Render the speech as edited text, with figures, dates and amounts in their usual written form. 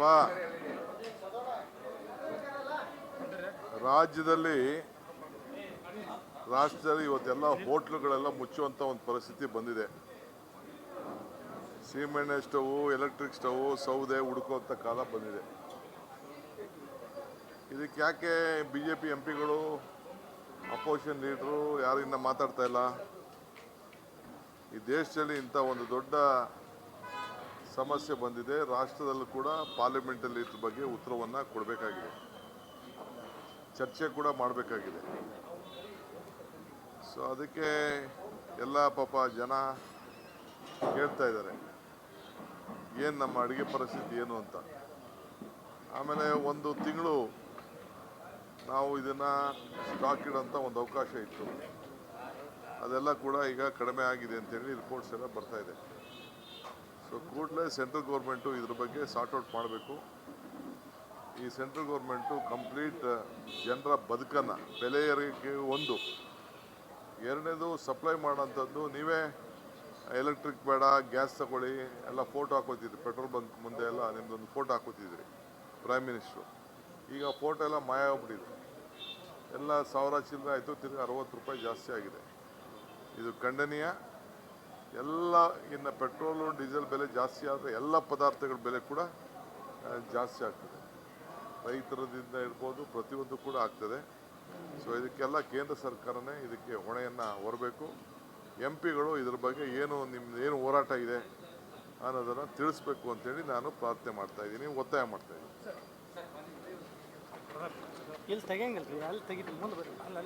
ನೋಡಪ್ಪ, ರಾಜ್ಯದಲ್ಲಿ ಇವತ್ತೆಲ್ಲ ಹೋಟ್ಲುಗಳೆಲ್ಲ ಮುಚ್ಚುವಂಥ ಒಂದು ಪರಿಸ್ಥಿತಿ ಬಂದಿದೆ. ಸೀಮೆಣ್ಣೆ ಸ್ಟವ್, ಎಲೆಕ್ಟ್ರಿಕ್ ಸ್ಟವ್, ಸೌದೆ ಹುಡುಕುವಂಥ ಕಾಲ ಬಂದಿದೆ. ಇದಕ್ಕೆ ಯಾಕೆ BJP MP ಗಳು, ಅಪೋಸಿಷನ್ ಲೀಡರು ಯಾರು ಇನ್ನ ಮಾತಾಡ್ತಾ ಇಲ್ಲ? ಈ ದೇಶದಲ್ಲಿ ಇಂಥ ಒಂದು ದೊಡ್ಡ ಸಮಸ್ಯೆ ಬಂದಿದೆ. ರಾಷ್ಟ್ರದಲ್ಲೂ ಕೂಡ ಪಾರ್ಲಿಮೆಂಟಲ್ಲಿ ಇದ್ರ ಬಗ್ಗೆ ಉತ್ತರವನ್ನು ಕೊಡಬೇಕಾಗಿದೆ, ಚರ್ಚೆ ಕೂಡ ಮಾಡಬೇಕಾಗಿದೆ. ಸೊ ಅದಕ್ಕೆ ಎಲ್ಲ ಪಾಪ ಜನ ಕೇಳ್ತಾ ಇದ್ದಾರೆ, ಏನು ನಮ್ಮ ಅಡುಗೆ ಪರಿಸ್ಥಿತಿ ಏನು ಅಂತ. ಆಮೇಲೆ ಒಂದು ತಿಂಗಳು ನಾವು ಇದನ್ನು ಸ್ಟಾಕ್ ಇಡೋಂಥ ಒಂದು ಅವಕಾಶ ಇತ್ತು, ಅದೆಲ್ಲ ಕೂಡ ಈಗ ಕಡಿಮೆ ಆಗಿದೆ ಅಂತೇಳಿ ರಿಪೋರ್ಟ್ಸ್ ಎಲ್ಲ ಬರ್ತಾ ಇದೆ. ಸೊ ಕೂಡಲೇ ಸೆಂಟ್ರಲ್ ಗೌರ್ಮೆಂಟು ಇದ್ರ ಬಗ್ಗೆ ಸಾರ್ಟ್ ಔಟ್ ಮಾಡಬೇಕು. ಈ ಸೆಂಟ್ರಲ್ ಗೌರ್ಮೆಂಟು ಕಂಪ್ಲೀಟ್ ಜನರ ಬದುಕನ್ನು, ಬೆಲೆ ಏರಿಕೆ ಒಂದು, ಎರಡನೇದು ಸಪ್ಲೈ ಮಾಡೋಂಥದ್ದು. ನೀವೇ ಎಲೆಕ್ಟ್ರಿಕ್ ಬೇಡ, ಗ್ಯಾಸ್ ತಗೊಳ್ಳಿ ಎಲ್ಲ ಫೋಟೋ ಹಾಕೋತಿದ್ರಿ, ಪೆಟ್ರೋಲ್ ಬಂಕ್ ಮುಂದೆ ಎಲ್ಲ ನಿಮ್ಮದೊಂದು ಫೋಟೋ ಹಾಕೋತಿದ್ರಿ ಪ್ರೈಮ್ ಮಿನಿಸ್ಟ್ರು. ಈಗ ಫೋಟೋ ಎಲ್ಲ ಮಾಯ ಆಗ್ಬಿಟ್ಟಿದೆ, ಎಲ್ಲ 1000 ಚಿಲ್ಲರೆ ಆಯಿತು, ತಿರ್ಗಿ 60 ರೂಪಾಯಿ ಜಾಸ್ತಿ ಆಗಿದೆ. ಇದು ಖಂಡನೀಯ. ಎಲ್ಲ ಇನ್ನು ಪೆಟ್ರೋಲು ಡೀಸೆಲ್ ಬೆಲೆ ಜಾಸ್ತಿ ಆದರೆ ಎಲ್ಲ ಪದಾರ್ಥಗಳ ಬೆಲೆ ಕೂಡ ಜಾಸ್ತಿ ಆಗ್ತದೆ. ರೈತರದಿಂದ ಇರ್ಬೋದು, ಪ್ರತಿಯೊಂದು ಕೂಡ ಆಗ್ತದೆ. ಸೊ ಇದಕ್ಕೆಲ್ಲ ಕೇಂದ್ರ ಸರ್ಕಾರನೇ ಇದಕ್ಕೆ ಹೊಣೆಯನ್ನು ಹೊರಬೇಕು. MP ಗಳು ಇದ್ರ ಬಗ್ಗೆ ನಿಮ್ಮದು ಹೋರಾಟ ಇದೆ ಅನ್ನೋದನ್ನು ತಿಳಿಸ್ಬೇಕು ಅಂತೇಳಿ ನಾನು ಪ್ರಾರ್ಥನೆ ಮಾಡ್ತಾಯಿದ್ದೀನಿ, ಒತ್ತಾಯ ಮಾಡ್ತಾಯಿದ್ದೀನಿ. ಇಲ್ಲಿ ತೆಗಿಯಂಗಿಲ್ಲ ರೀ, ಅಲ್ಲಿ ತೆಗಿತೀನಿ, ಮುಂದೆ ಬರ್ರಿ, ಅಲ್ಲೇ